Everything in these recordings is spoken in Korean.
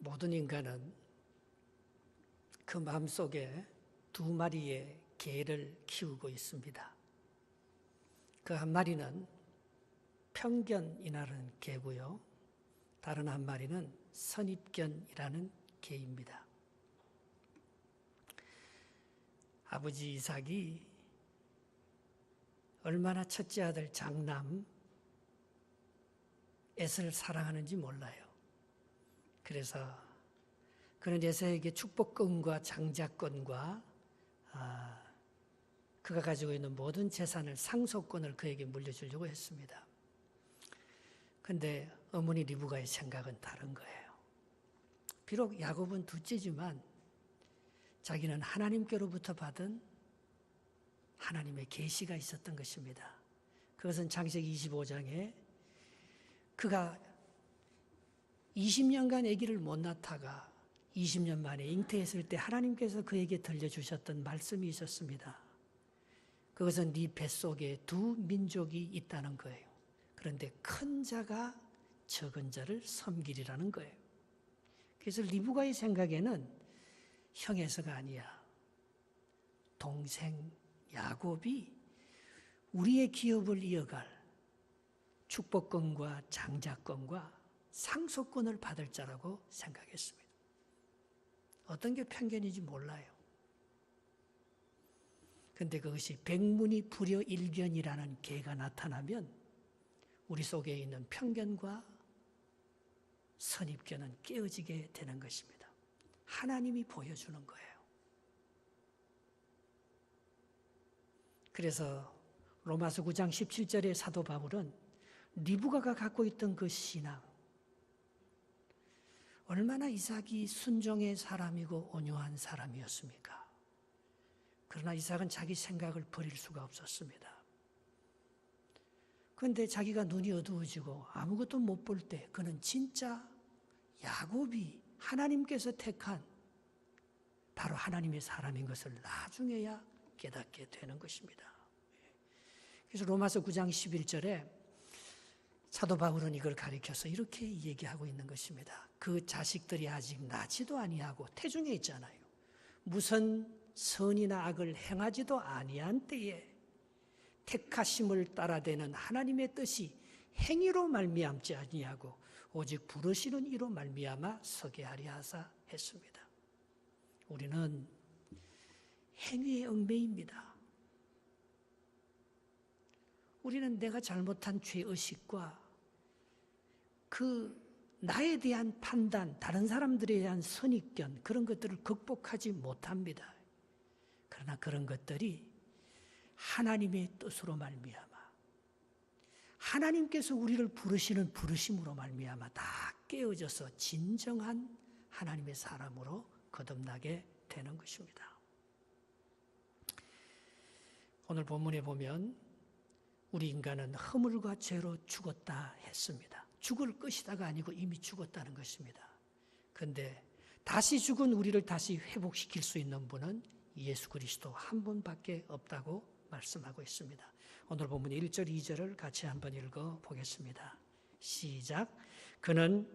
모든 인간은 그 마음속에 두 마리의 개를 키우고 있습니다. 그 한 마리는 편견이라는 개고요. 다른 한 마리는 선입견이라는 개입니다. 아버지 이삭이 얼마나 첫째 아들 장남 에서를 사랑하는지 몰라요. 그래서 그는 에서에게 축복권과 장자권과 그가 가지고 있는 모든 재산을 상속권을 그에게 물려주려고 했습니다. 그런데 어머니 리브가의 생각은 다른 거예요. 비록 야곱은 둘째지만 자기는 하나님께로부터 받은 하나님의 계시가 있었던 것입니다. 그것은 창세기 25장에 그가 20년간 아기를 못 낳다가 20년 만에 잉태했을 때 하나님께서 그에게 들려주셨던 말씀이 있었습니다. 그것은 네 뱃속에 두 민족이 있다는 거예요. 그런데 큰 자가 적은 자를 섬기리라는 거예요. 그래서 리브가의 생각에는 형에서가 아니야. 동생 야곱이 우리의 기업을 이어갈 축복권과 장자권과 상속권을 받을 자라고 생각했습니다. 어떤 게 편견인지 몰라요. 그런데 그것이 백문이 불여일견이라는 개가 나타나면 우리 속에 있는 편견과 선입견은 깨어지게 되는 것입니다. 하나님이 보여주는 거예요. 그래서 로마서 9장 17절의 사도 바울은 리브가가 갖고 있던 그 신앙, 얼마나 이삭이 순종의 사람이고 온유한 사람이었습니까? 그러나 이삭은 자기 생각을 버릴 수가 없었습니다. 그런데 자기가 눈이 어두워지고 아무것도 못 볼 때 그는 진짜 야곱이 하나님께서 택한 바로 하나님의 사람인 것을 나중에야 깨닫게 되는 것입니다. 그래서 로마서 9장 11절에 사도 바울은 이걸 가리켜서 이렇게 얘기하고 있는 것입니다. 그 자식들이 아직 나지도 아니하고 태중에 있잖아요. 무슨 선이나 악을 행하지도 아니한 때에 택하심을 따라되는 하나님의 뜻이 행위로 말미암지 아니하고 오직 부르시는 이로 말미암아 서게 하려 하사 했습니다. 우리는 행위의 얽매입니다. 우리는 내가 잘못한 죄의식과 그 나에 대한 판단, 다른 사람들에 대한 선입견 그런 것들을 극복하지 못합니다. 그러나 그런 것들이 하나님의 뜻으로 말미암아 하나님께서 우리를 부르시는 부르심으로 말미암아 다 깨어져서 진정한 하나님의 사람으로 거듭나게 되는 것입니다. 오늘 본문에 보면 우리 인간은 허물과 죄로 죽었다 했습니다. 죽을 것이다가 아니고 이미 죽었다는 것입니다. 그런데 다시 죽은 우리를 다시 회복시킬 수 있는 분은 예수 그리스도 한 분밖에 없다고 말씀하고 있습니다. 오늘 본문 1절, 2절을 같이 한번 읽어보겠습니다. 시작. 그는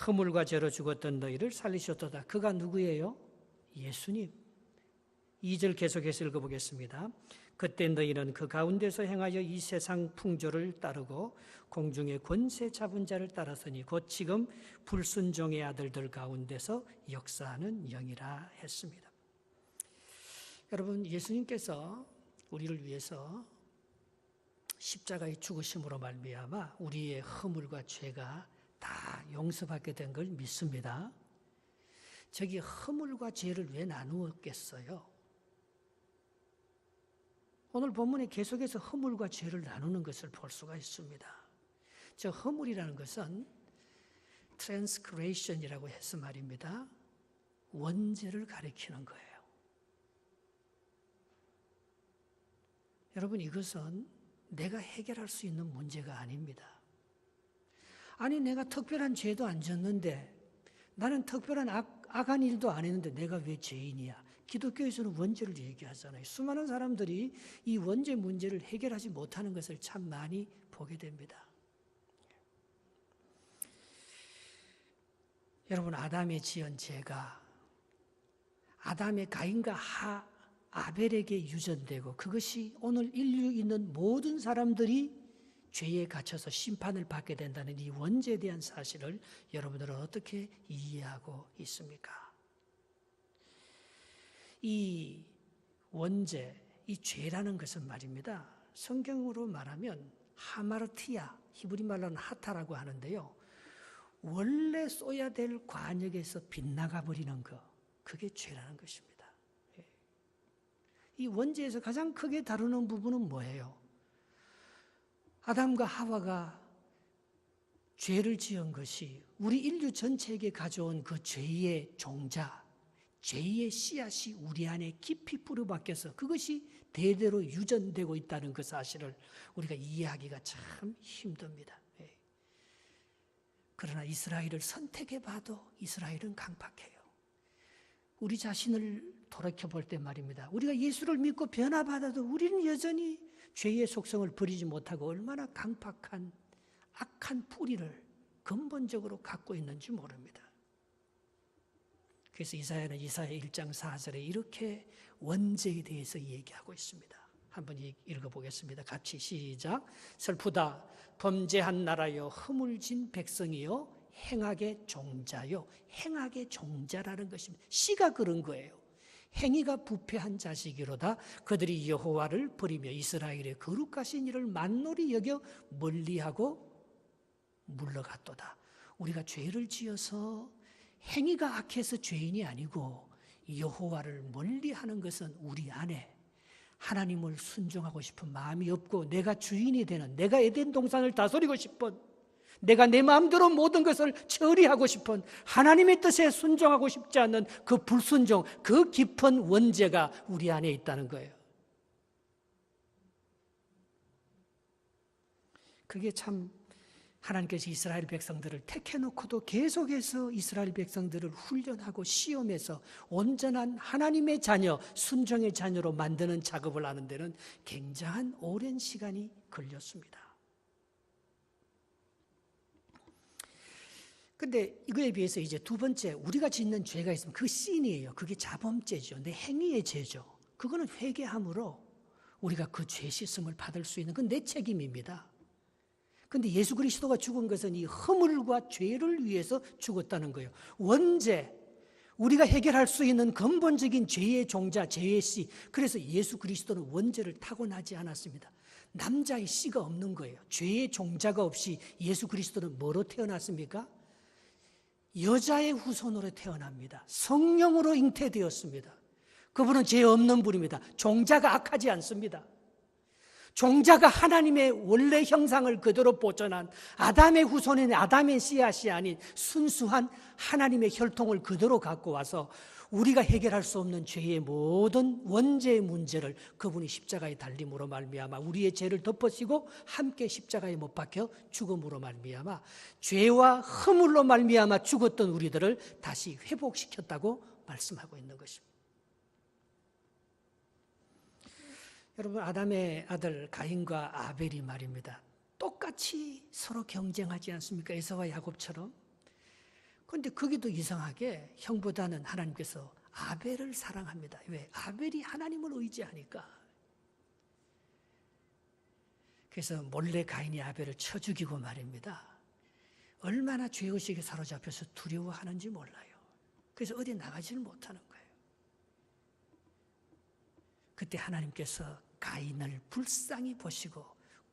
허물과 죄로 죽었던 너희를 살리셨도다. 그가 누구예요? 예수님. 2절 계속해서 읽어보겠습니다. 그때 너희는 그 가운데서 행하여 이 세상 풍조를 따르고 공중의 권세 잡은 자를 따랐으니 곧 지금 불순종의 아들들 가운데서 역사하는 영이라 했습니다. 여러분, 예수님께서 우리를 위해서 십자가의 죽으심으로 말미암아 우리의 허물과 죄가 다 용서받게 된 걸 믿습니다. 저기 허물과 죄를 왜 나누었겠어요? 오늘 본문에 계속해서 허물과 죄를 나누는 것을 볼 수가 있습니다. 저 허물이라는 것은 transgression이라고 해서 말입니다. 원죄를 가리키는 거예요. 여러분, 이것은 내가 해결할 수 있는 문제가 아닙니다. 아니, 내가 특별한 죄도 안 졌는데 나는 특별한 악한 일도 안 했는데 내가 왜 죄인이야? 기독교에서는 원죄를 얘기하잖아요. 수많은 사람들이 이 원죄 문제를 해결하지 못하는 것을 참 많이 보게 됩니다. 여러분, 아담의 지은 죄가 아담의 가인과 아벨에게 유전되고 그것이 오늘 인류 있는 모든 사람들이 죄에 갇혀서 심판을 받게 된다는 이 원죄에 대한 사실을 여러분들은 어떻게 이해하고 있습니까? 이 원죄, 이 죄라는 것은 말입니다. 성경으로 말하면 하마르티아, 히브리 말로는 하타라고 하는데요. 원래 쏘야 될 관역에서 빗나가 버리는 것, 그게 죄라는 것입니다. 이 원죄에서 가장 크게 다루는 부분은 뭐예요? 아담과 하와가 죄를 지은 것이 우리 인류 전체에게 가져온 그 죄의 종자, 죄의 씨앗이 우리 안에 깊이 뿌려박혀서 그것이 대대로 유전되고 있다는 그 사실을 우리가 이해하기가 참 힘듭니다. 그러나 이스라엘을 선택해봐도 이스라엘은 강팍해요. 우리 자신을 돌이켜볼 때 말입니다. 우리가 예수를 믿고 변화받아도 우리는 여전히 죄의 속성을 버리지 못하고 얼마나 강팍한 악한 뿌리를 근본적으로 갖고 있는지 모릅니다. 그래서 이사야는 이사야 1장 4절에 이렇게 원죄에 대해서 얘기하고 있습니다. 한번 읽어보겠습니다. 같이 시작. 슬프다 범죄한 나라여 허물진 백성이여 행악의 종자요. 행악의 종자라는 것입니다. 시가 그런 거예요. 행위가 부패한 자식이로다. 그들이 여호와를 버리며 이스라엘의 거룩하신 이를 만놀히 여겨 멀리하고 물러갔도다. 우리가 죄를 지어서 행위가 악해서 죄인이 아니고 여호와를 멀리하는 것은 우리 안에 하나님을 순종하고 싶은 마음이 없고 내가 주인이 되는, 내가 에덴 동산을 다스리고 싶은, 내가 내 마음대로 모든 것을 처리하고 싶은 하나님의 뜻에 순종하고 싶지 않는 그 불순종, 그 깊은 원죄가 우리 안에 있다는 거예요. 그게 참 하나님께서 이스라엘 백성들을 택해놓고도 계속해서 이스라엘 백성들을 훈련하고 시험해서 온전한 하나님의 자녀, 순종의 자녀로 만드는 작업을 하는 데는 굉장한 오랜 시간이 걸렸습니다. 근데 이거에 비해서 이제 두 번째, 우리가 짓는 죄가 있으면 그 씬이에요. 그게 자범죄죠. 내 행위의 죄죠. 그거는 회개함으로 우리가 그 죄 씻음을 받을 수 있는 건 내 책임입니다. 근데 예수 그리스도가 죽은 것은 이 허물과 죄를 위해서 죽었다는 거예요. 원죄, 우리가 해결할 수 있는 근본적인 죄의 종자, 죄의 씨. 그래서 예수 그리스도는 원죄를 타고나지 않았습니다. 남자의 씨가 없는 거예요. 죄의 종자가 없이 예수 그리스도는 뭐로 태어났습니까? 여자의 후손으로 태어납니다. 성령으로 잉태되었습니다. 그분은 죄 없는 분입니다. 종자가 악하지 않습니다. 종자가 하나님의 원래 형상을 그대로 보존한 아담의 후손인 아담의 씨앗이 아닌 순수한 하나님의 혈통을 그대로 갖고 와서 우리가 해결할 수 없는 죄의 모든 원죄의 문제를 그분이 십자가에 달림으로 말미암아 우리의 죄를 덮으시고 함께 십자가에 못 박혀 죽음으로 말미암아 죄와 허물로 말미암아 죽었던 우리들을 다시 회복시켰다고 말씀하고 있는 것입니다. 여러분, 아담의 아들 가인과 아벨이 말입니다. 똑같이 서로 경쟁하지 않습니까? 에사와 야곱처럼. 그런데 거기도 이상하게 형보다는 하나님께서 아벨을 사랑합니다. 왜? 아벨이 하나님을 의지하니까. 그래서 몰래 가인이 아벨을 쳐 죽이고 말입니다. 얼마나 죄의식에 사로잡혀서 두려워하는지 몰라요. 그래서 어디 나가지를 못하는 거예요. 그때 하나님께서 가인을 불쌍히 보시고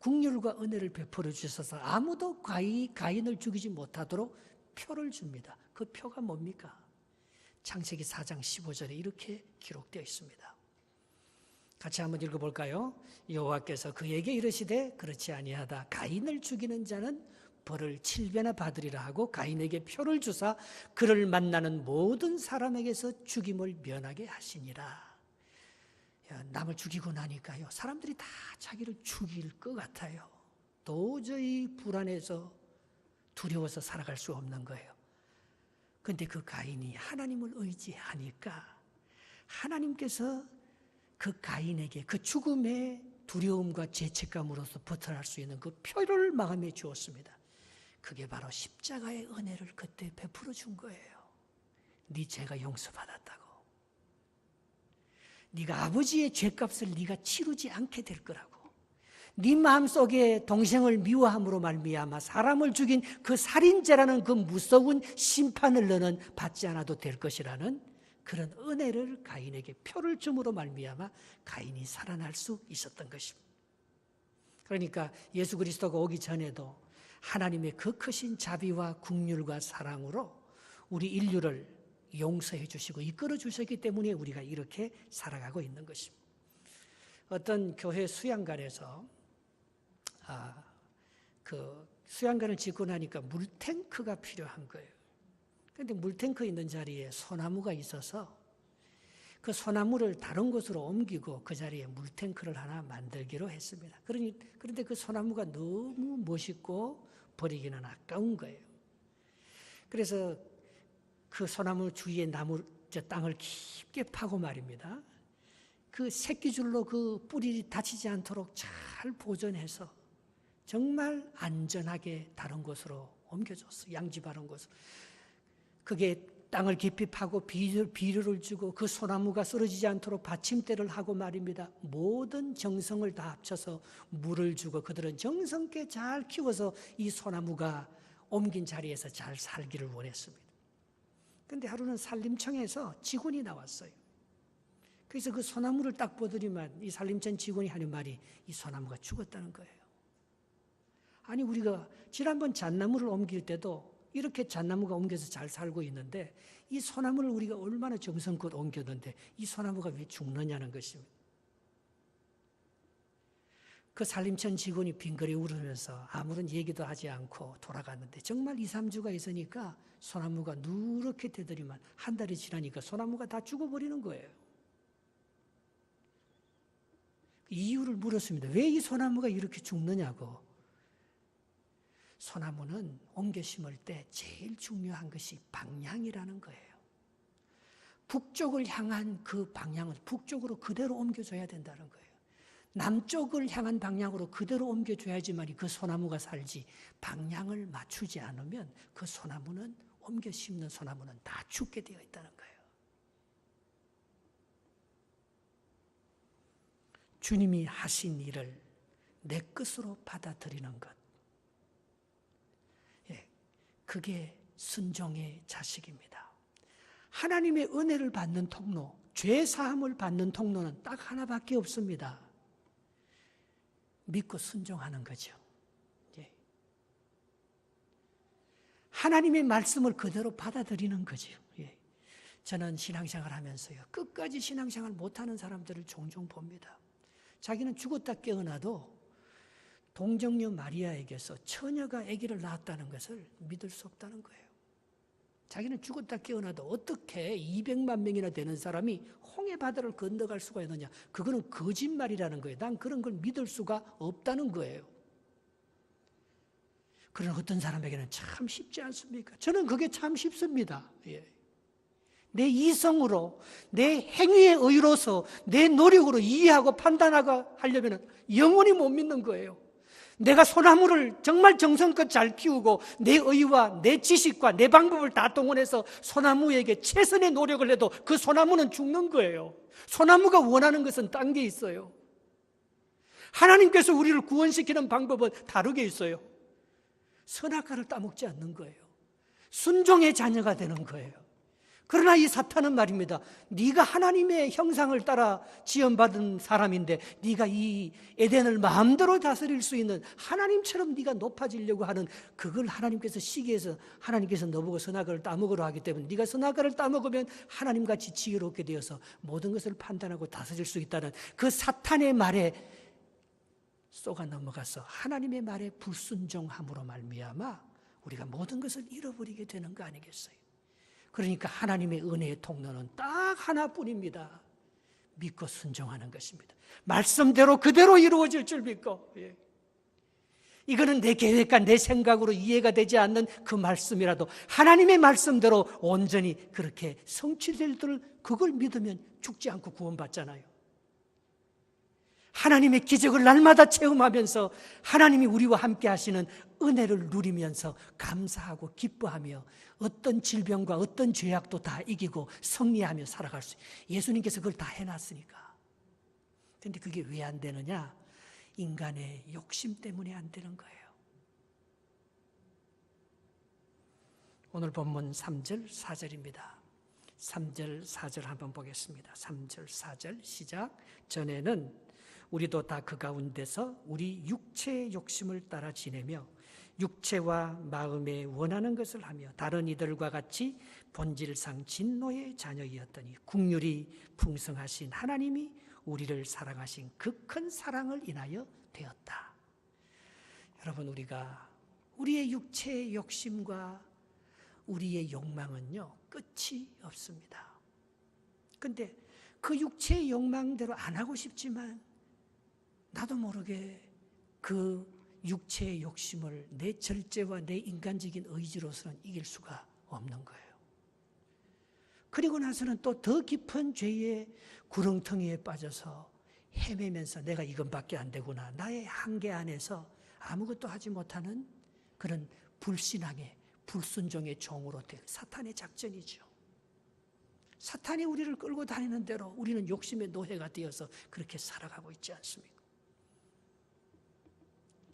긍휼과 은혜를 베풀어 주셔서 아무도 가인을 죽이지 못하도록 표를 줍니다. 그 표가 뭡니까? 창세기 4장 15절에 이렇게 기록되어 있습니다. 같이 한번 읽어볼까요? 여호와께서 그에게 이르시되 그렇지 아니하다. 가인을 죽이는 자는 벌을 7배나 받으리라 하고 가인에게 표를 주사 그를 만나는 모든 사람에게서 죽임을 면하게 하시니라. 남을 죽이고 나니까요, 사람들이 다 자기를 죽일 것 같아요. 도저히 불안해서 두려워서 살아갈 수 없는 거예요. 그런데 그 가인이 하나님을 의지하니까 하나님께서 그 가인에게 그 죽음의 두려움과 죄책감으로서 벗어날 수 있는 그 표를 마음에 주었습니다. 그게 바로 십자가의 은혜를 그때 베풀어 준 거예요. 네 죄가 용서받았다고. 네가 아버지의 죄값을 네가 치르지 않게 될 거라고. 네 마음속에 동생을 미워함으로 말미암아 사람을 죽인 그 살인죄라는 그 무서운 심판을 너는 받지 않아도 될 것이라는 그런 은혜를 가인에게 표를 줌으로 말미암아 가인이 살아날 수 있었던 것입니다. 그러니까 예수 그리스도가 오기 전에도 하나님의 그 크신 자비와 긍휼과 사랑으로 우리 인류를 용서해 주시고 이끌어 주셨기 때문에 우리가 이렇게 살아가고 있는 것입니다. 어떤 교회 수양관에서 그 수양관을 짓고 나니까 물탱크가 필요한 거예요. 그런데 물탱크 있는 자리에 소나무가 있어서 그 소나무를 다른 곳으로 옮기고 그 자리에 물탱크를 하나 만들기로 했습니다. 그런데 그 소나무가 너무 멋있고 버리기는 아까운 거예요. 그래서 그 소나무 주위에 땅을 깊게 파고 말입니다. 그 새끼줄로 그 뿌리 다치지 않도록 잘 보존해서 정말 안전하게 다른 곳으로 옮겨줬어요. 양지바른 곳으로. 그게 땅을 깊이 파고 비료를 주고 그 소나무가 쓰러지지 않도록 받침대를 하고 말입니다. 모든 정성을 다 합쳐서 물을 주고 그들은 정성껏 잘 키워서 이 소나무가 옮긴 자리에서 잘 살기를 원했습니다. 그런데 하루는 산림청에서 직원이 나왔어요. 그래서 그 소나무를 딱 보더니만 이 산림청 직원이 하는 말이 이 소나무가 죽었다는 거예요. 아니 우리가 지난번 잣나무를 옮길 때도 이렇게 잣나무가 옮겨서 잘 살고 있는데 이 소나무를 우리가 얼마나 정성껏 옮겼는데 이 소나무가 왜 죽느냐는 것입니다. 그 산림청 직원이 빙그레 울으면서 아무런 얘기도 하지 않고 돌아갔는데 정말 2, 3주가 있으니까 소나무가 누렇게 되더니만 한 달이 지나니까 소나무가 다 죽어버리는 거예요. 이유를 물었습니다. 왜 이 소나무가 이렇게 죽느냐고. 소나무는 옮겨 심을 때 제일 중요한 것이 방향이라는 거예요. 북쪽을 향한 그 방향은 북쪽으로 그대로 옮겨줘야 된다는 거예요. 남쪽을 향한 방향으로 그대로 옮겨줘야지만 그 소나무가 살지 방향을 맞추지 않으면 그 소나무는 옮겨 심는 소나무는 다 죽게 되어 있다는 거예요. 주님이 하신 일을 내 것으로 받아들이는 것. 그게 순종의 자식입니다. 하나님의 은혜를 받는 통로, 죄 사함을 받는 통로는 딱 하나밖에 없습니다. 믿고 순종하는 거죠. 하나님의 말씀을 그대로 받아들이는 거죠. 저는 신앙생활 하면서요, 끝까지 신앙생활 못하는 사람들을 종종 봅니다. 자기는 죽었다 깨어나도 동정녀 마리아에게서 처녀가 아기를 낳았다는 것을 믿을 수 없다는 거예요. 자기는 죽었다 깨어나도 어떻게 200만 명이나 되는 사람이 홍해 바다를 건너갈 수가 있느냐. 그거는 거짓말이라는 거예요. 난 그런 걸 믿을 수가 없다는 거예요. 그런 어떤 사람에게는 참 쉽지 않습니까? 저는 그게 참 쉽습니다. 내 이성으로, 내 행위의 의로서, 내 노력으로 이해하고 판단하고 하려면 영원히 못 믿는 거예요. 내가 소나무를 정말 정성껏 잘 키우고 내 의와 내 지식과 내 방법을 다 동원해서 소나무에게 최선의 노력을 해도 그 소나무는 죽는 거예요. 소나무가 원하는 것은 딴 게 있어요. 하나님께서 우리를 구원시키는 방법은 다르게 있어요. 선악과를 따먹지 않는 거예요. 순종의 자녀가 되는 거예요. 그러나 이 사탄은 말입니다. 네가 하나님의 형상을 따라 지음받은 사람인데 네가 이 에덴을 마음대로 다스릴 수 있는 하나님처럼 네가 높아지려고 하는 그걸 하나님께서 시기해서 하나님께서 너보고 선악과를 따먹으라 하기 때문에 네가 선악과를 따먹으면 하나님같이 지혜롭게 되어서 모든 것을 판단하고 다스릴 수 있다는 그 사탄의 말에 쏘가 넘어가서 하나님의 말에 불순종함으로 말미암아 우리가 모든 것을 잃어버리게 되는 거 아니겠어요? 그러니까 하나님의 은혜의 통로는 딱 하나뿐입니다. 믿고 순종하는 것입니다. 말씀대로 그대로 이루어질 줄 믿고. 이거는 내 계획과 내 생각으로 이해가 되지 않는 그 말씀이라도 하나님의 말씀대로 온전히 그렇게 성취될 줄 그걸 믿으면 죽지 않고 구원받잖아요. 하나님의 기적을 날마다 체험하면서 하나님이 우리와 함께 하시는 은혜를 누리면서 감사하고 기뻐하며 어떤 질병과 어떤 죄악도 다 이기고 승리하며 살아갈 수 있어요. 예수님께서 그걸 다 해놨으니까. 그런데 그게 왜 안 되느냐? 인간의 욕심 때문에 안 되는 거예요. 오늘 본문 3절 4절입니다. 3절 4절 한번 보겠습니다. 3절 4절 시작. 전에는 우리도 다 그 가운데서 우리 육체의 욕심을 따라 지내며 육체와 마음에 원하는 것을 하며 다른 이들과 같이 본질상 진노의 자녀이었더니 긍휼이 풍성하신 하나님이 우리를 사랑하신 그 큰 사랑을 인하여 되었다. 여러분, 우리의 육체의 욕심과 우리의 욕망은요, 끝이 없습니다. 그런데 그 육체의 욕망대로 안 하고 싶지만 나도 모르게 그 육체의 욕심을 내 절제와 내 인간적인 의지로서는 이길 수가 없는 거예요. 그리고 나서는 또 더 깊은 죄의 구렁텅이에 빠져서 헤매면서 내가 이것밖에 안 되구나, 나의 한계 안에서 아무것도 하지 못하는 그런 불신앙의 불순종의 종으로 될 사탄의 작전이죠. 사탄이 우리를 끌고 다니는 대로 우리는 욕심의 노예가 되어서 그렇게 살아가고 있지 않습니까?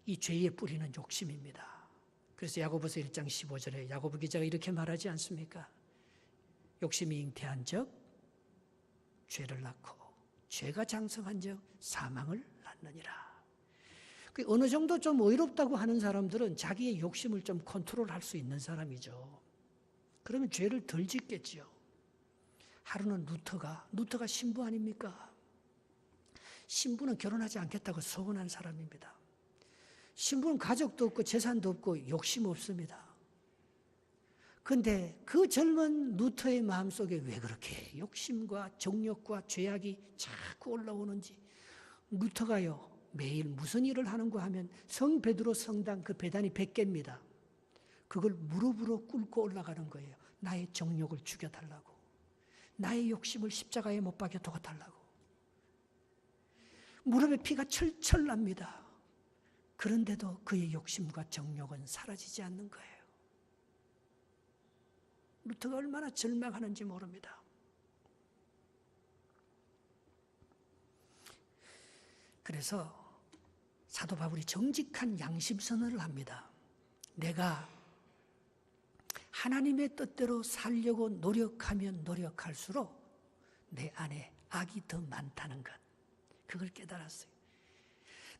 이 죄의 뿌리는 욕심입니다. 그래서 야고보서 1장 15절에 야고보 기자가 이렇게 말하지 않습니까? 욕심이 잉태한 적 죄를 낳고 죄가 장성한 적 사망을 낳느니라. 어느 정도 좀 의롭다고 하는 사람들은 자기의 욕심을 좀 컨트롤할 수 있는 사람이죠. 그러면 죄를 덜 짓겠지요. 하루는 루터가 신부 아닙니까? 신부는 결혼하지 않겠다고 서운한 사람입니다. 신부는 가족도 없고 재산도 없고 욕심 없습니다. 그런데 그 젊은 루터의 마음속에 왜 그렇게 욕심과 정욕과 죄악이 자꾸 올라오는지, 루터가요 매일 무슨 일을 하는가 하면 성 베드로 성당 그 배단이 100개입니다. 그걸 무릎으로 꿇고 올라가는 거예요. 나의 정욕을 죽여달라고, 나의 욕심을 십자가에 못 박여 두어달라고. 무릎에 피가 철철 납니다. 그런데도 그의 욕심과 정욕은 사라지지 않는 거예요. 루터가 얼마나 절망하는지 모릅니다. 그래서 사도 바울이 정직한 양심선언을 합니다. 내가 하나님의 뜻대로 살려고 노력하면 노력할수록 내 안에 악이 더 많다는 것, 그걸 깨달았어요.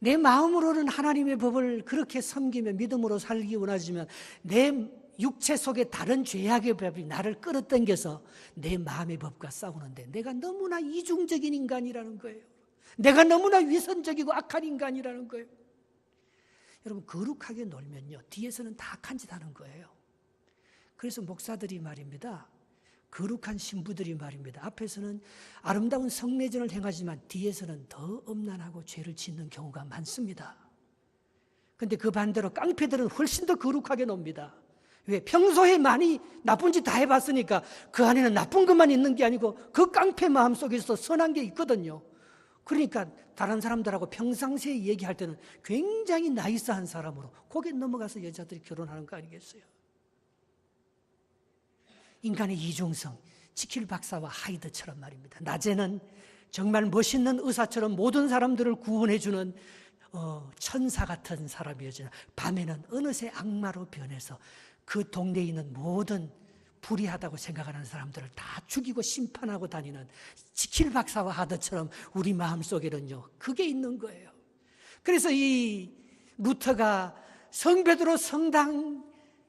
내 마음으로는 하나님의 법을 그렇게 섬기며 믿음으로 살기 원하지만 내 육체 속에 다른 죄악의 법이 나를 끌어당겨서 내 마음의 법과 싸우는데 내가 너무나 이중적인 인간이라는 거예요. 내가 너무나 위선적이고 악한 인간이라는 거예요. 여러분, 거룩하게 놀면요 뒤에서는 다 악한 짓 하는 거예요. 그래서 목사들이 말입니다, 거룩한 신부들이 말입니다, 앞에서는 아름다운 성례전을 행하지만 뒤에서는 더 엄난하고 죄를 짓는 경우가 많습니다. 그런데 그 반대로 깡패들은 훨씬 더 거룩하게 놉니다. 왜? 평소에 많이 나쁜 짓 다 해봤으니까 그 안에는 나쁜 것만 있는 게 아니고 그 깡패 마음속에서 선한 게 있거든요. 그러니까 다른 사람들하고 평상시에 얘기할 때는 굉장히 나이스한 사람으로 고개 넘어가서 여자들이 결혼하는 거 아니겠어요? 인간의 이중성, 지킬 박사와 하이드처럼 말입니다. 낮에는 정말 멋있는 의사처럼 모든 사람들을 구원해주는 천사 같은 사람이었지만 밤에는 어느새 악마로 변해서 그 동네에 있는 모든 불의하다고 생각하는 사람들을 다 죽이고 심판하고 다니는 지킬 박사와 하드처럼 우리 마음속에는요 그게 있는 거예요. 그래서 이 루터가 성 베드로 성당에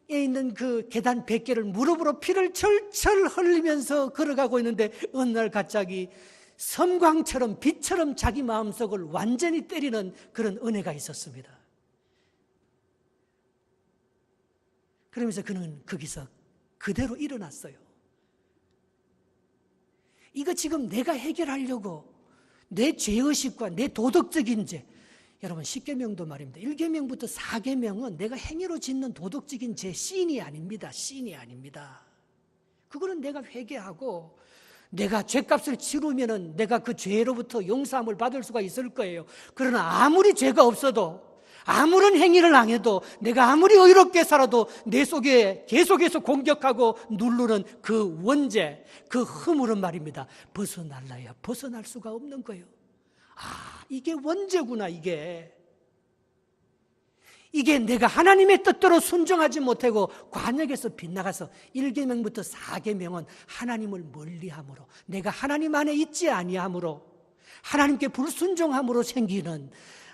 있는 그 계단 100개를 무릎으로 피를 철철 흘리면서 걸어가고 있는데 어느 날 갑자기 섬광처럼 빛처럼 자기 마음속을 완전히 때리는 그런 은혜가 있었습니다. 그러면서 그는 거기서 그대로 일어났어요. 이거 지금 내가 해결하려고 내 죄의식과 내 도덕적인 죄, 여러분 10계명도 말입니다. 1계명부터 4계명은 내가 행위로 짓는 도덕적인 죄, 신이 아닙니다. 신이 아닙니다. 그거는 내가 회개하고 내가 죄값을 치르면은 내가 그 죄로부터 용서함을 받을 수가 있을 거예요. 그러나 아무리 죄가 없어도, 아무런 행위를 안 해도, 내가 아무리 의롭게 살아도 내 속에 계속해서 공격하고 누르는 그 원죄, 그 허물은 말입니다, 벗어날라야 벗어날 수가 없는 거예요. 아, 이게 원죄구나. 이게 내가 하나님의 뜻대로 순종하지 못하고 관역에서 빗나가서 1계명부터 4계명은 하나님을 멀리함으로, 내가 하나님 안에 있지 아니함으로, 하나님께 불순종함으로 생기는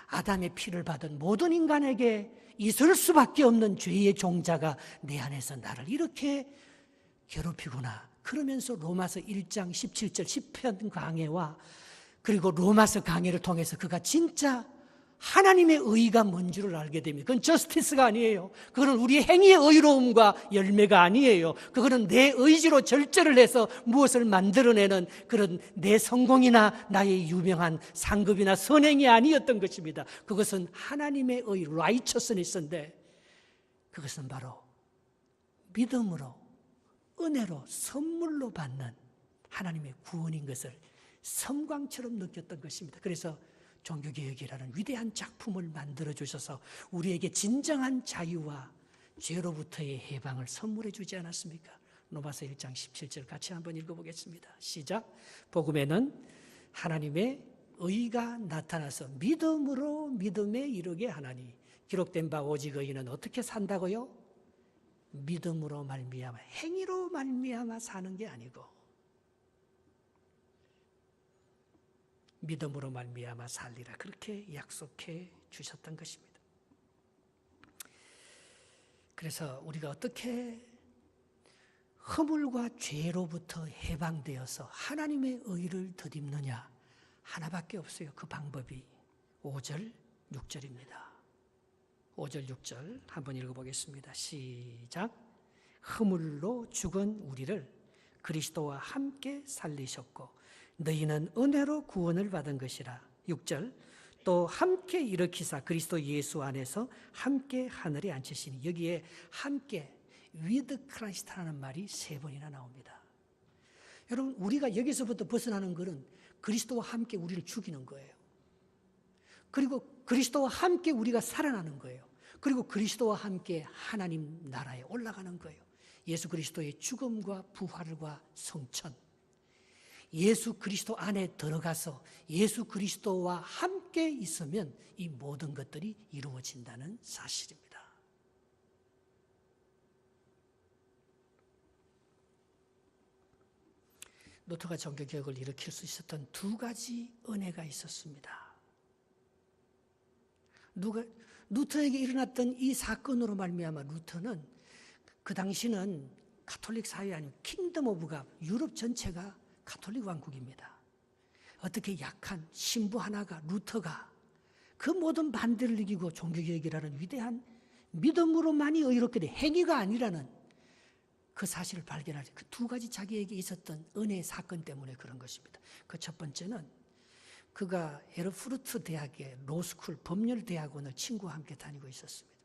아담의 피를 받은 모든 인간에게 있을 수밖에 없는 죄의 종자가 내 안에서 나를 이렇게 괴롭히구나. 그러면서 로마서 1장 17절 10편 강해와 그리고 로마서 강해를 통해서 그가 진짜 하나님의 의의가 뭔지를 알게 됩니다. 그건 저스티스가 아니에요. 그거는 우리의 행위의 의로움과 열매가 아니에요. 그거는 내 의지로 절제를 해서 무엇을 만들어내는 그런 내 성공이나 나의 유명한 상급이나 선행이 아니었던 것입니다. 그것은 하나님의 의, righteousness인데, 그것은 바로 믿음으로, 은혜로, 선물로 받는 하나님의 구원인 것을 섬광처럼 느꼈던 것입니다. 그래서 종교개혁이라는 위대한 작품을 만들어주셔서 우리에게 진정한 자유와 죄로부터의 해방을 선물해 주지 않았습니까? 로마서 1장 17절 같이 한번 읽어보겠습니다. 시작. 복음에는 하나님의 의가 나타나서 믿음으로 믿음에 이르게 하나니, 기록된 바 오직 의인은 어떻게 산다고요? 믿음으로 말미암아, 행위로 말미암아 사는 게 아니고 믿음으로 말미암아 살리라, 그렇게 약속해 주셨던 것입니다. 그래서 우리가 어떻게 허물과 죄로부터 해방되어서 하나님의 의를 덧입느냐? 하나밖에 없어요. 그 방법이 5절, 6절입니다. 5절, 6절 한번 읽어보겠습니다. 시작. 허물로 죽은 우리를 그리스도와 함께 살리셨고 너희는 은혜로 구원을 받은 것이라. 6절. 또 함께 일으키사 그리스도 예수 안에서 함께 하늘에 앉히시니, 여기에 함께 with Christ라는 말이 3번이나 나옵니다. 여러분, 우리가 여기서부터 벗어나는 것은 그리스도와 함께 우리를 죽이는 거예요. 그리고 그리스도와 함께 우리가 살아나는 거예요. 그리고 그리스도와 함께 하나님 나라에 올라가는 거예요. 예수 그리스도의 죽음과 부활과 성천, 예수 그리스도 안에 들어가서 예수 그리스도와 함께 있으면 이 모든 것들이 이루어진다는 사실입니다. 루터가 종교개혁을 일으킬 수 있었던 2가지 은혜가 있었습니다. 루터에게 일어났던 이 사건으로 말미암아 루터는, 그 당시는 가톨릭 사회 아니면 킹덤 오브 갓, 유럽 전체가 가톨릭 왕국입니다. 어떻게 약한 신부 하나가, 루터가 그 모든 반대를 이기고 종교개혁이라는 위대한 믿음으로만이 의롭게 돼, 행위가 아니라는 그 사실을 발견하죠. 그 2가지 자기에게 있었던 은혜의 사건 때문에 그런 것입니다. 그 첫 번째는 그가 에르푸르트 대학의 로스쿨 법률대학원을 친구와 함께 다니고 있었습니다.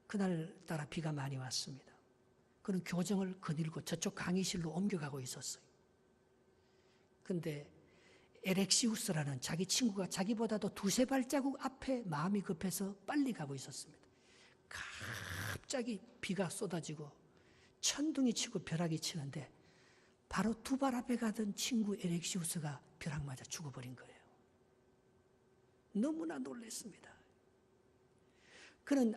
그날따라 비가 많이 왔습니다. 그는 교정을 거닐고 저쪽 강의실로 옮겨가고 있었어요. 그런데 에렉시우스라는 자기 친구가 자기보다도 2-3발자국 앞에 마음이 급해서 빨리 가고 있었습니다. 갑자기 비가 쏟아지고 천둥이 치고 벼락이 치는데 바로 2발 앞에 가던 친구 에렉시우스가 벼락 맞아 죽어버린 거예요. 너무나 놀랐습니다. 그는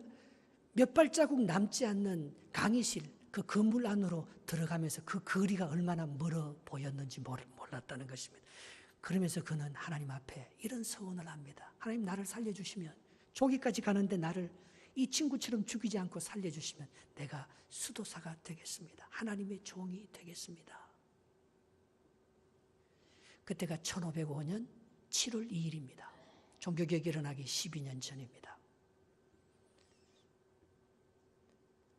몇 발자국 남지 않는 강의실, 그 건물 안으로 들어가면서 그 거리가 얼마나 멀어 보였는지 몰랐다는 것입니다. 그러면서 그는 하나님 앞에 이런 서원을 합니다. 하나님, 나를 살려주시면, 조기까지 가는데 나를 이 친구처럼 죽이지 않고 살려주시면 내가 수도사가 되겠습니다. 하나님의 종이 되겠습니다. 그때가 1505년 7월 2일입니다. 종교개혁이 일어나기 12년 전입니다.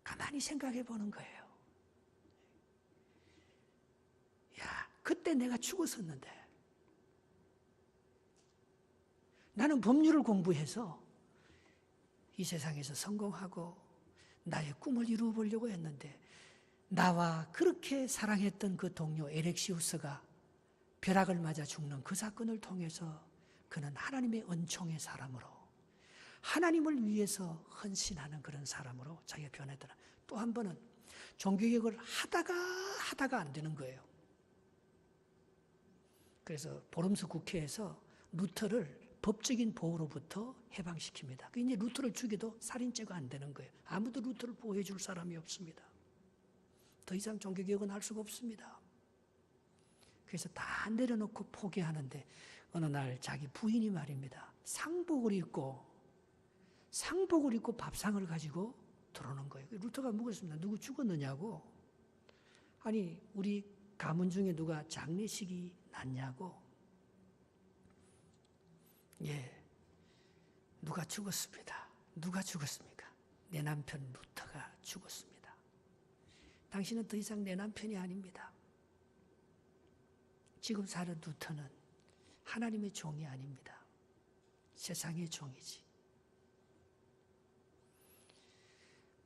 가만히 생각해 보는 거예요. 야, 그때 내가 죽었었는데, 나는 법률을 공부해서 이 세상에서 성공하고 나의 꿈을 이루어 보려고 했는데 나와 그렇게 사랑했던 그 동료 에렉시우스가 벼락을 맞아 죽는 그 사건을 통해서 그는 하나님의 은총의 사람으로, 하나님을 위해서 헌신하는 그런 사람으로 자기가 변했더라. 또 한 번은 종교개혁을 하다가 안 되는 거예요. 그래서 보름스 국회에서 루터를 법적인 보호로부터 해방시킵니다. 이제 루터를 죽여도 살인죄가 안 되는 거예요. 아무도 루터를 보호해 줄 사람이 없습니다. 더 이상 종교개혁은 할 수가 없습니다. 그래서 다 내려놓고 포기하는데 어느 날 자기 부인이 말입니다. 상복을 입고 밥상을 가지고 들어오는 거예요. 루터가 묻었습니다. 누구 죽었느냐고. 아니 우리 가문 중에 누가 장례식이 났냐고. 예, 누가 죽었습니다. 누가 죽었습니까? 내 남편 루터가 죽었습니다. 당신은 더 이상 내 남편이 아닙니다. 지금 사는 루터는 하나님의 종이 아닙니다. 세상의 종이지.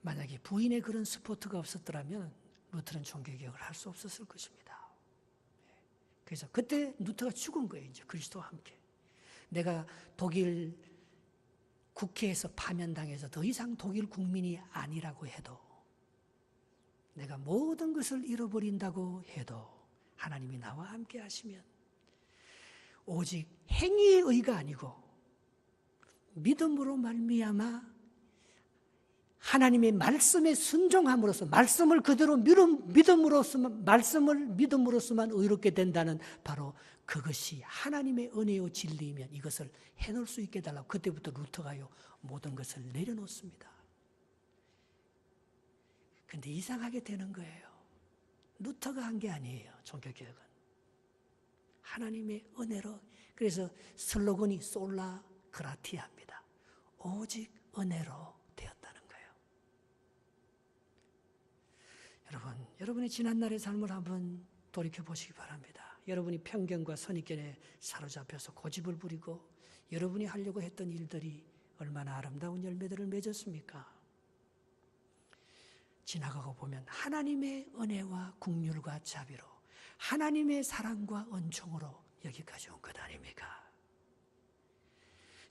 만약에 부인의 그런 스포트가 없었더라면 루터는 종교개혁을 할 수 없었을 것입니다. 그래서 그때 루터가 죽은 거예요. 이제 그리스도와 함께. 내가 독일 국회에서 파면당해서 더 이상 독일 국민이 아니라고 해도, 내가 모든 것을 잃어버린다고 해도 하나님이 나와 함께 하시면 오직 행위의 의가 아니고 믿음으로 말미암아 하나님의 말씀에 순종함으로써, 말씀을 그대로 말씀을 믿음으로써만 의롭게 된다는 바로 그것이 하나님의 은혜요 진리이면 이것을 해놓을 수 있게 해달라고 그때부터 루터가요 모든 것을 내려놓습니다. 그런데 이상하게 되는 거예요. 루터가 한 게 아니에요. 종교개혁은 하나님의 은혜로. 그래서 슬로건이 솔라 그라티아입니다. 오직 은혜로 되었다는 거예요. 여러분의 지난날의 삶을 한번 돌이켜보시기 바랍니다. 여러분이 편견과 선입견에 사로잡혀서 고집을 부리고 여러분이 하려고 했던 일들이 얼마나 아름다운 열매들을 맺었습니까? 지나가고 보면 하나님의 은혜와 긍휼과 자비로, 하나님의 사랑과 은총으로 여기까지 온 것 아닙니까?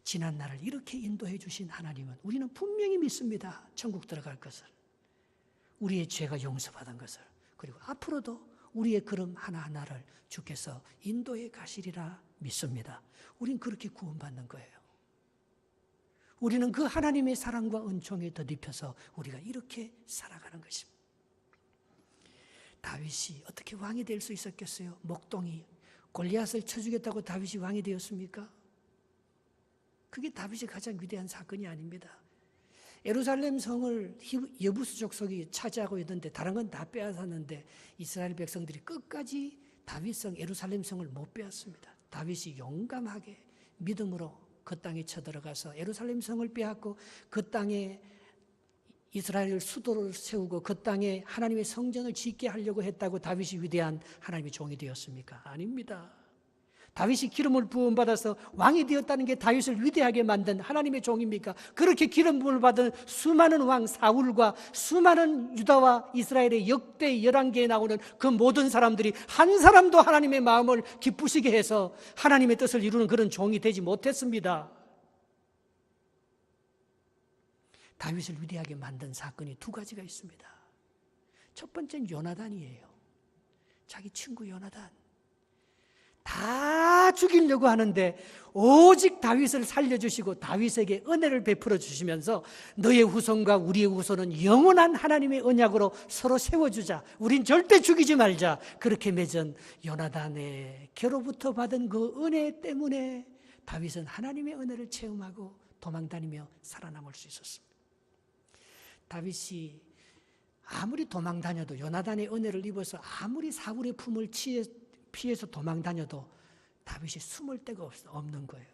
지난날을 이렇게 인도해 주신 하나님은 우리는 분명히 믿습니다. 천국 들어갈 것을, 우리의 죄가 용서받은 것을, 그리고 앞으로도 우리의 걸음 하나하나를 주께서 인도해 가시리라 믿습니다. 우린 그렇게 구원받는 거예요. 우리는 그 하나님의 사랑과 은총에 덧입혀서 우리가 이렇게 살아가는 것입니다. 다윗이 어떻게 왕이 될 수 있었겠어요? 목동이 골리앗을 쳐 죽였다고 다윗이 왕이 되었습니까? 그게 다윗의 가장 위대한 사건이 아닙니다. 예루살렘 성을 여부수 족속이 차지하고 있는데 다른 건 다 빼앗았는데 이스라엘 백성들이 끝까지 다윗성 예루살렘 성을 못 빼앗습니다. 다윗이 용감하게 믿음으로 그 땅에 쳐들어가서 예루살렘 성을 빼앗고 그 땅에 이스라엘 수도를 세우고 그 땅에 하나님의 성전을 짓게 하려고 했다고 다윗이 위대한 하나님의 종이 되었습니까? 아닙니다. 다윗이 기름을 부음받아서 왕이 되었다는 게 다윗을 위대하게 만든 하나님의 종입니까? 그렇게 기름 부음을 받은 수많은 왕 사울과 수많은 유다와 이스라엘의 역대 11개에 나오는 그 모든 사람들이 한 사람도 하나님의 마음을 기쁘시게 해서 하나님의 뜻을 이루는 그런 종이 되지 못했습니다. 다윗을 위대하게 만든 사건이 두 가지가 있습니다. 첫 번째는 요나단이에요. 자기 친구 요나단. 다 죽이려고 하는데 오직 다윗을 살려주시고 다윗에게 은혜를 베풀어 주시면서 너의 후손과 우리의 후손은 영원한 하나님의 언약으로 서로 세워주자. 우린 절대 죽이지 말자. 그렇게 맺은 요나단의 개로부터 받은 그 은혜 때문에 다윗은 하나님의 은혜를 체험하고 도망다니며 살아남을 수 있었습니다. 다윗이 아무리 도망다녀도 요나단의 은혜를 입어서 아무리 사울의 품을 피해서 도망다녀도 다윗이 숨을 데가 없는 거예요.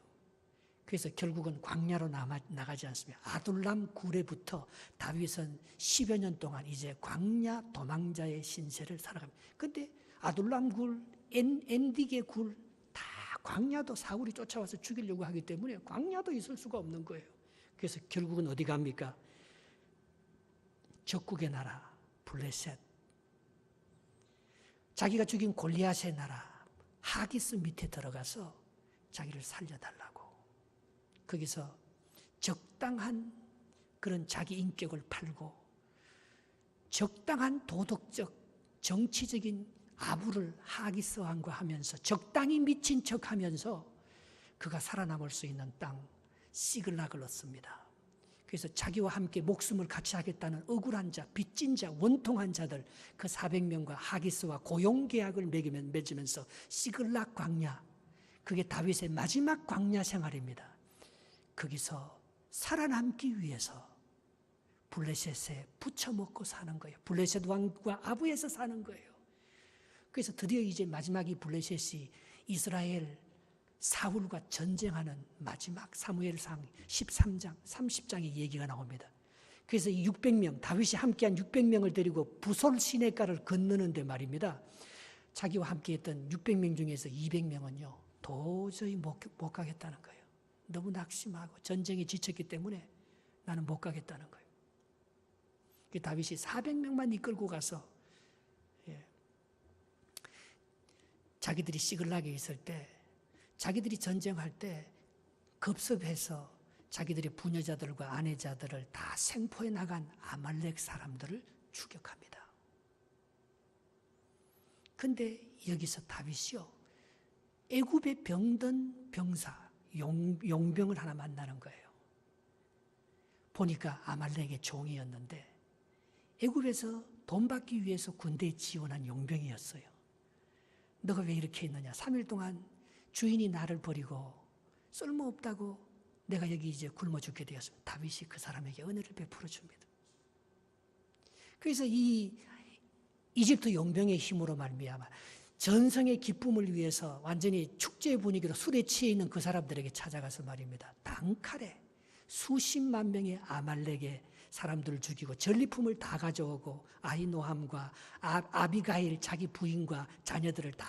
그래서 결국은 광야로 나가지 않습니다. 아둘람 굴에부터 다윗은 10여 년 동안 이제 광야 도망자의 신세를 살아갑니다. 그런데 아둘람 굴, 엔딕의 굴, 다 광야도 사울이 쫓아와서 죽이려고 하기 때문에 광야도 있을 수가 없는 거예요. 그래서 결국은 어디 갑니까? 적국의 나라 블레셋, 자기가 죽인 골리앗의 나라 하기스 밑에 들어가서 자기를 살려달라고. 거기서 적당한 그런 자기 인격을 팔고 적당한 도덕적 정치적인 아부를 하기스 왕과 하면서 적당히 미친 척하면서 그가 살아남을 수 있는 땅 시글락을 얻습니다. 그래서 자기와 함께 목숨을 같이 하겠다는 억울한 자, 빚진 자, 원통한 자들 그 400명과 하기스와 고용계약을 맺으면서 시글락 광야, 그게 다윗의 마지막 광야 생활입니다. 거기서 살아남기 위해서 블레셋에 붙여먹고 사는 거예요. 블레셋 왕과 아부에서 사는 거예요. 그래서 드디어 이제 마지막 이 블레셋이 이스라엘 사울과 전쟁하는 마지막 사무엘상 13장, 30장의 얘기가 나옵니다. 그래서 이 600명, 다윗이 함께한 600명을 데리고 부솔 시내가를 건너는데 말입니다. 자기와 함께했던 600명 중에서 200명은요 도저히 못 가겠다는 거예요. 너무 낙심하고 전쟁에 지쳤기 때문에 나는 못 가겠다는 거예요. 다윗이 400명만 이끌고 가서 자기들이 시글락에 있을 때, 자기들이 전쟁할 때 급습해서 자기들의 부녀자들과 아내자들을 다 생포해 나간 아말렉 사람들을 추격합니다. 근데 여기서 다윗이요, 애굽에 병든 병사, 용병을 하나 만나는 거예요. 보니까 아말렉의 종이었는데 애굽에서 돈 받기 위해서 군대에 지원한 용병이었어요. 너가 왜 이렇게 했느냐? 3일 동안 주인이 나를 버리고 쓸모없다고 내가 여기 이제 굶어 죽게 되었습니다. 다윗이 그 사람에게 은혜를 베풀어 줍니다. 그래서 이 이집트 용병의 힘으로 말미암아 전성의 기쁨을 위해서 완전히 축제 분위기로 술에 취해 있는 그 사람들에게 찾아가서 말입니다. 단칼에 수십만 명의 아말렉의 사람들을 죽이고 전리품을 다 가져오고 아히노함과 아비가일 자기 부인과 자녀들을 다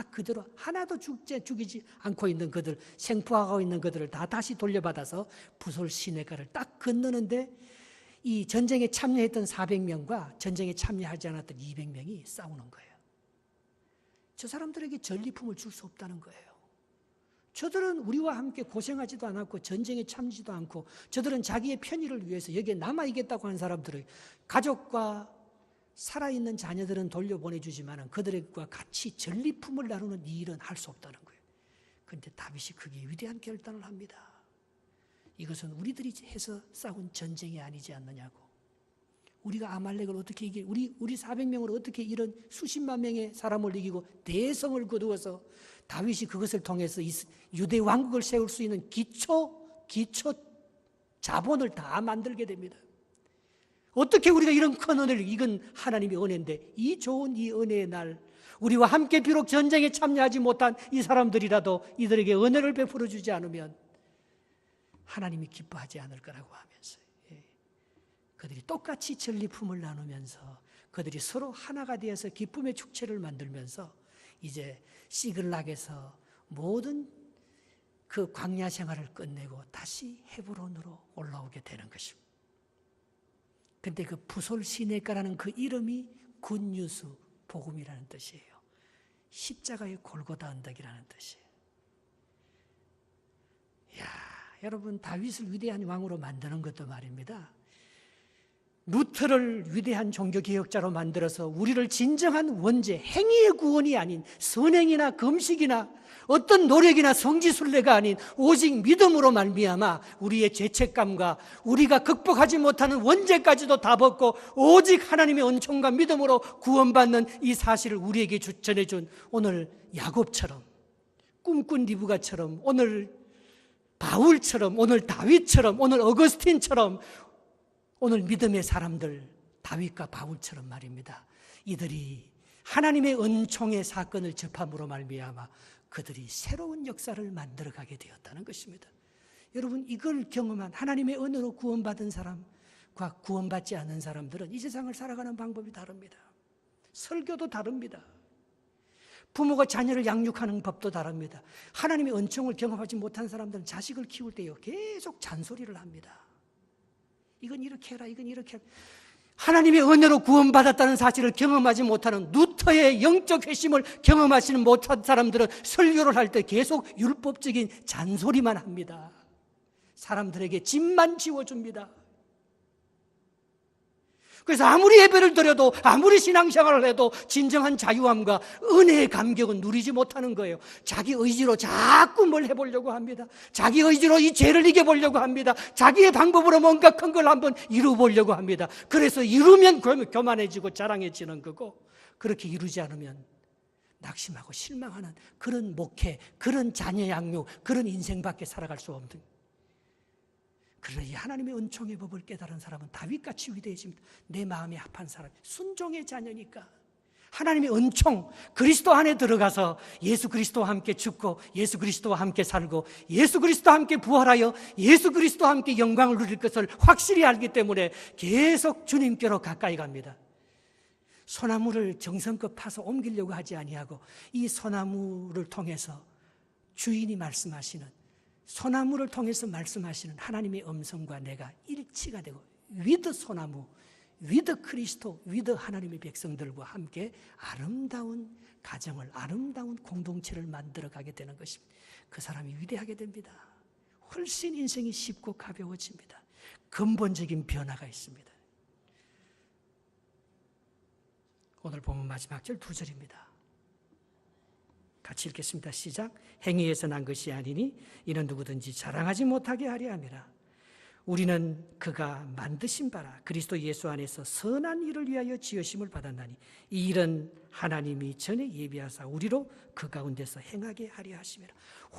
그대로 하나도 죽이지 않고 있는 그들, 생포하고 있는 그들을 다 다시 돌려받아서 부솔 시내가를 딱 건너는데 이 전쟁에 참여했던 400명과 전쟁에 참여하지 않았던 200명이 싸우는 거예요. 저 사람들에게 전리품을 줄 수 없다는 거예요. 저들은 우리와 함께 고생하지도 않았고 전쟁에 참지도 않고 저들은 자기의 편의를 위해서 여기에 남아있겠다고 하는 사람들을 가족과 살아있는 자녀들은 돌려보내주지만 그들과 같이 전리품을 나누는 이 일은 할 수 없다는 거예요. 그런데 다윗이 그게 위대한 결단을 합니다. 이것은 우리들이 해서 싸운 전쟁이 아니지 않느냐고. 우리가 아말렉을 어떻게 이길, 우리 400명으로 어떻게 이런 수십만 명의 사람을 이기고 대성을 거두어서 다윗이 그것을 통해서 유대 왕국을 세울 수 있는 기초 자본을 다 만들게 됩니다. 어떻게 우리가 이런 큰 은혜를, 이건 하나님의 은혜인데 이 좋은 이 은혜의 날 우리와 함께 비록 전쟁에 참여하지 못한 이 사람들이라도 이들에게 은혜를 베풀어 주지 않으면 하나님이 기뻐하지 않을 거라고 하면서 그들이 똑같이 전리품을 나누면서 그들이 서로 하나가 되어서 기쁨의 축제를 만들면서 이제 시글락에서 모든 그 광야 생활을 끝내고 다시 헤브론으로 올라오게 되는 것입니다. 그런데 그 부솔 시내가라는 그 이름이 굿뉴스, 복음이라는 뜻이에요. 십자가의 골고다 언덕이라는 뜻이에요. 이야, 여러분, 다윗을 위대한 왕으로 만드는 것도 말입니다. 루터를 위대한 종교개혁자로 만들어서 우리를 진정한 원죄, 행위의 구원이 아닌 선행이나 금식이나 어떤 노력이나 성지순례가 아닌 오직 믿음으로 말미암아 우리의 죄책감과 우리가 극복하지 못하는 원죄까지도 다 벗고 오직 하나님의 은총과 믿음으로 구원받는 이 사실을 우리에게 전해준 오늘 야곱처럼, 꿈꾼 리브가처럼, 오늘 바울처럼, 오늘 다윗처럼, 오늘 어거스틴처럼 오늘 믿음의 사람들, 다윗과 바울처럼 말입니다. 이들이 하나님의 은총의 사건을 접함으로 말미암아 그들이 새로운 역사를 만들어가게 되었다는 것입니다. 여러분, 이걸 경험한 하나님의 은혜로 구원받은 사람과 구원받지 않은 사람들은 이 세상을 살아가는 방법이 다릅니다. 설교도 다릅니다. 부모가 자녀를 양육하는 법도 다릅니다. 하나님의 은총을 경험하지 못한 사람들은 자식을 키울 때요 계속 잔소리를 합니다. 이건 이렇게 해라, 이건 이렇게 해라. 하나님의 은혜로 구원받았다는 사실을 경험하지 못하는 루터의 영적 회심을 경험하시는 못한 사람들은 설교를 할 때 계속 율법적인 잔소리만 합니다. 사람들에게 짐만 지워줍니다. 그래서 아무리 예배를 드려도 아무리 신앙생활을 해도 진정한 자유함과 은혜의 감격은 누리지 못하는 거예요. 자기 의지로 자꾸 뭘 해보려고 합니다. 자기 의지로 이 죄를 이겨보려고 합니다. 자기의 방법으로 뭔가 큰 걸 한번 이루어보려고 합니다. 그래서 이루면 교만해지고 자랑해지는 거고, 그렇게 이루지 않으면 낙심하고 실망하는 그런 목회, 그런 자녀 양육, 그런 인생밖에 살아갈 수 없는. 그러나 이 하나님의 은총의 법을 깨달은 사람은 다윗같이 위대해집니다. 내 마음에 합한 사람, 순종의 자녀니까. 하나님의 은총, 그리스도 안에 들어가서 예수 그리스도와 함께 죽고 예수 그리스도와 함께 살고 예수 그리스도와 함께 부활하여 예수 그리스도와 함께 영광을 누릴 것을 확실히 알기 때문에 계속 주님께로 가까이 갑니다. 소나무를 정성껏 파서 옮기려고 하지 아니하고 이 소나무를 통해서 주인이 말씀하시는, 소나무를 통해서 말씀하시는 하나님의 음성과 내가 일치가 되고 위드 소나무, 위드 그리스도, 위드 하나님의 백성들과 함께 아름다운 가정을, 아름다운 공동체를 만들어가게 되는 것입니다. 그 사람이 위대하게 됩니다. 훨씬 인생이 쉽고 가벼워집니다. 근본적인 변화가 있습니다. 오늘 보면 마지막 절 2절입니다. 같이 읽겠습니다. 시작. 행위에서 난 것이 아니니 이는 누구든지 자랑하지 못하게 하려 함이라. 우리는 그가 만드신 바라 그리스도 예수 안에서 선한 일을 위하여 지으심을 받았나니 이 일은 하나님이 전에 예비하사 우리로 그 가운데서 행하게 하려 하심이라.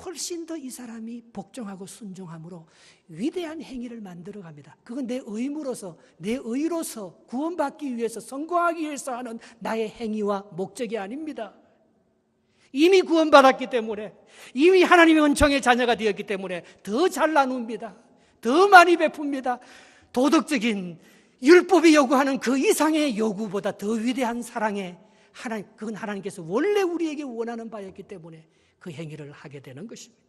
훨씬 더 이 사람이 복종하고 순종함으로 위대한 행위를 만들어갑니다. 그건 내 의무로서, 내 의로서 구원받기 위해서, 성공하기 위해서 하는 나의 행위와 목적이 아닙니다. 이미 구원받았기 때문에, 이미 하나님의 은총의 자녀가 되었기 때문에 더 잘 나눕니다. 더 많이 베풉니다. 도덕적인 율법이 요구하는 그 이상의 요구보다 더 위대한 사랑의 하나님, 그건 하나님께서 원래 우리에게 원하는 바였기 때문에 그 행위를 하게 되는 것입니다.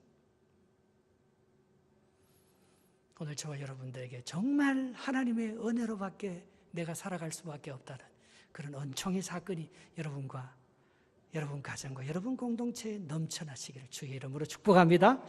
오늘 저와 여러분들에게 정말 하나님의 은혜로밖에 내가 살아갈 수밖에 없다는 그런 은총의 사건이 여러분과 여러분 가정과 여러분 공동체에 넘쳐나시기를 주의 이름으로 축복합니다.